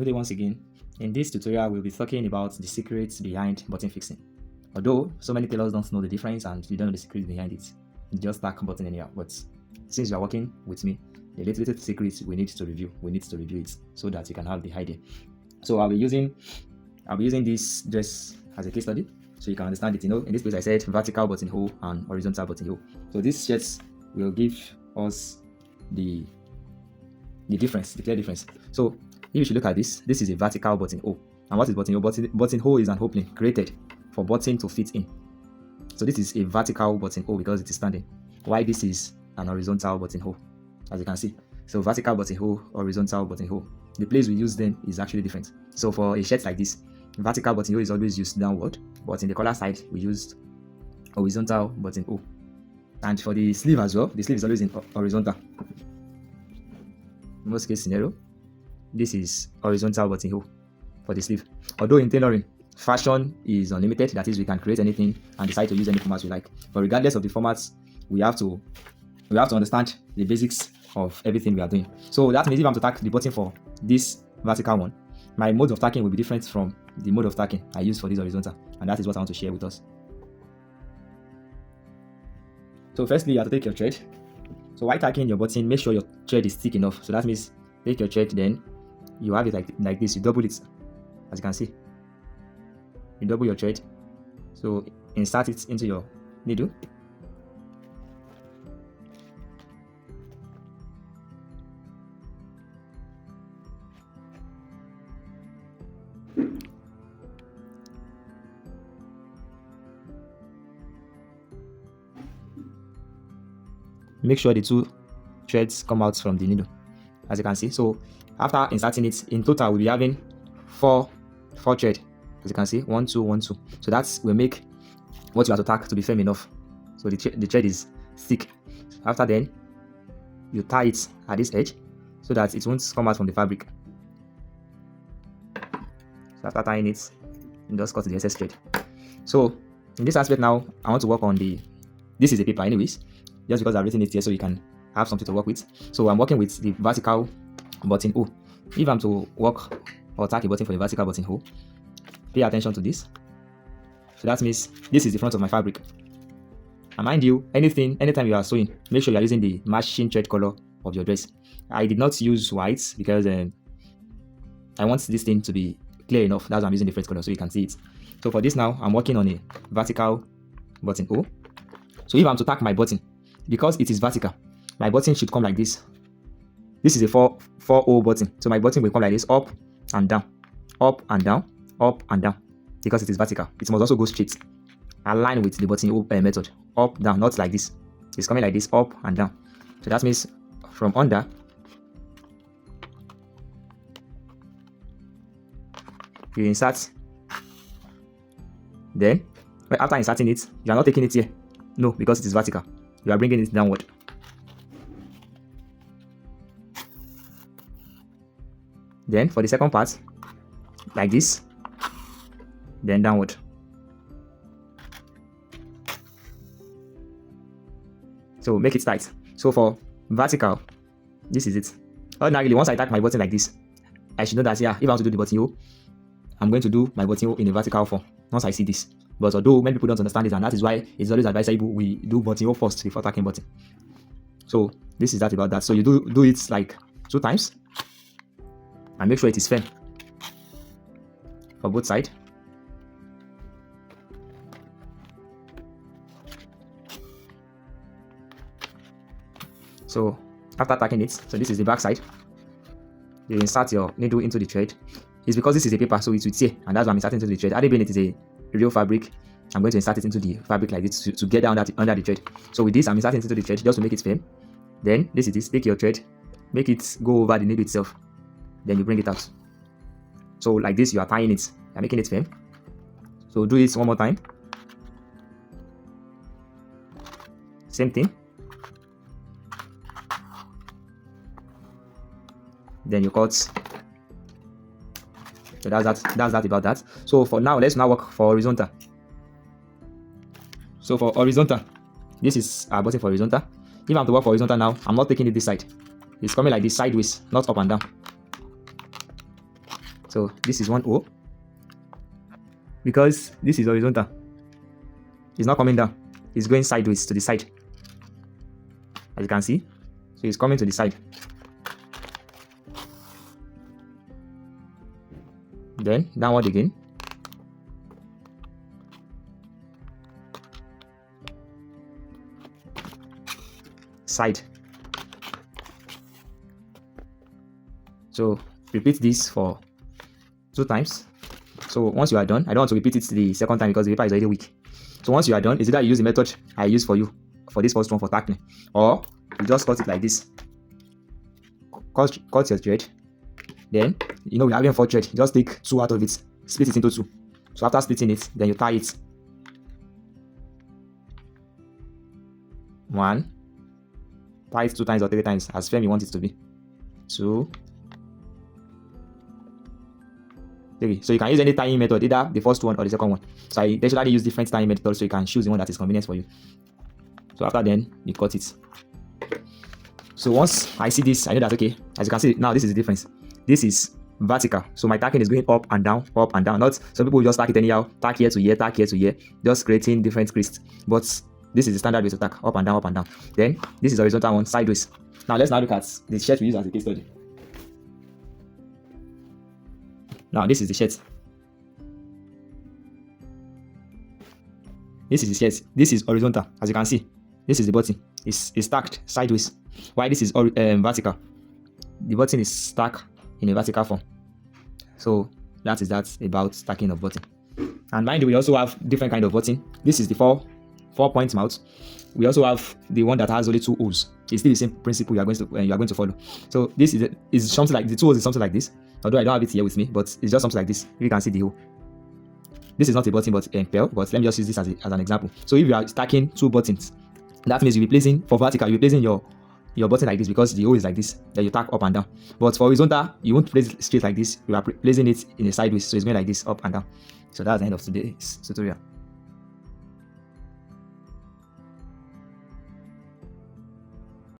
Good day once again. In this tutorial, we'll be talking about the secrets behind button fixing. Although so many tailors don't know the difference and you don't know the secrets behind it, you just tack button anyhow. But since you are working with me, the little secrets we need to review it so that you can have the idea. So I'll be using this dress as a case study so you can understand it. In this place I said vertical buttonhole and horizontal buttonhole. So these shirts will give us the clear difference. So if you should look at this is a vertical buttonhole. And what is buttonhole? Buttonhole is an opening created for button to fit in. So this is a vertical buttonhole because it is standing. Why this is an horizontal buttonhole, as you can see. So vertical buttonhole, horizontal buttonhole. The place we use them is actually different. So for a shirt like this, vertical buttonhole is always used downward, but in the collar side we used horizontal buttonhole. And for the sleeve as well, the sleeve is always in horizontal. In most case scenario, this is horizontal buttonhole for the sleeve. Although in tailoring, fashion is unlimited, that is, we can create anything and decide to use any format we like. But regardless of the formats, we have to understand the basics of everything we are doing. So that means if I'm to tack the button for this vertical one, my mode of tacking will be different from the mode of tacking I use for this horizontal, and that is what I want to share with us. So firstly, you have to take your thread. So while tacking your button, make sure your thread is thick enough. So that means take your thread, then you have it like this, you double it, as you can see. You double your thread, so insert it into your needle. Make sure the two threads come out from the needle, as you can see. So after inserting it, in total we'll be having four threads, as you can see, 1 2 1 2. So that will make what you have to tack to be firm enough. So the thread is thick. After then, you tie it at this edge so that it won't come out from the fabric. So after tying it, you just cut the excess thread. So in this aspect now, I want to work on this is a paper anyways, just because I've written it here so you can have something to work with. So I'm working with the vertical buttonhole. If I'm to work or tack a button for a vertical buttonhole, pay attention to this. So that means this is the front of my fabric. And mind you, anytime you are sewing, make sure you are using the matching thread color of your dress. I did not use white because I want this thing to be clear enough. That's why I'm using different color so you can see it. So for this now, I'm working on a vertical buttonhole. So if I'm to tack my button, because it is vertical, my button should come like this. This is a 4-0 button. So my button will come like this, up and down, up and down, up and down. Because it is vertical, it must also go straight. Align with the buttonhole method. Up, down, not like this. It's coming like this, up and down. So that means from under, you insert. Then, after inserting it, you are not taking it here. No, because it is vertical. You are bringing it downward. Then for the second part, like this, then downward. So make it tight. So for vertical, this is it. Ordinarily, once I tack my button like this, I should know that, yeah, if I want to do the buttonhole, I'm going to do my buttonhole in a vertical form once I see this. But although many people don't understand it, and that is why it's always advisable we do buttonhole first before tacking button. So this is that about that. So you do it like 2 times and make sure it is firm for both sides. So after tacking it, so this is the back side, you insert your needle into the thread. It's because this is a paper, so it will tear, and that's why I'm inserting into the thread. Had it been it is a real fabric, I'm going to insert it into the fabric like this to get down under the thread. So with this, I'm inserting into the thread just to make it firm. Then this is this. Take your thread, make it go over the needle itself. Then you bring it out. So like this, you are tying it, you're making it firm. So do this one more time. Same thing. Then you cut. So that's that about that. So for now, let's now work for horizontal. So for horizontal, this is our button for horizontal. If I'm to work for horizontal now, I'm not taking it this side. It's coming like this sideways, not up and down. So this is one O. Because this is horizontal, it's not coming down, it's going sideways to the side, as you can see. So it's coming to the side. Then downward again. Side. So repeat this for 2 times. So once you are done, I don't want to repeat it the second time because the paper is already weak. So once you are done, it's either you use the method I use for you for this first one for tackling, or you just cut it like this. Cut your thread. Then we are having 4 thread. Just take 2 out of it, split it into 2. So after splitting it, then you tie it. 1, tie it 2 times or 3 times as firm you want it to be. 2, 3. So you can use any tying method, either the first one or the second one. So I intentionally use different tying methods so you can choose the one that is convenient for you. So after then, you cut it. So once I see this, I know that, okay, as you can see now, this is the difference. This is vertical, so my tacking is going up and down, up and down. Not some people just tack it anyhow, tack here to here, tack here to here, just creating different creases. But this is the standard way to tack, up and down, up and down. Then this is horizontal one, sideways. Now let's now look at the shirt we use as a case study. Now this is the shirt. This is the shirt. This is horizontal, as you can see. This is the button. It's stacked sideways. Why this is vertical? The button is stacked in a vertical form. So that is that about stacking of button. And mind you, we also have different kind of button. This is the 4-point mouth. We also have the one that has only 2 holes. It's still the same principle you are going to follow. So this is something like the 2 holes is something like this. Although I don't have it here with me, but it's just something like this. You can see the hole. This is not a button but a pearl, but let me just use this as an example. So if you are stacking 2 buttons, that means you'll be placing, for vertical, you'll be placing your button like this because the hole is like this, then you tack up and down. But for horizontal, you won't place it straight like this, you are placing it in a sideways, so it's going like this, up and down. So that's the end of today's tutorial.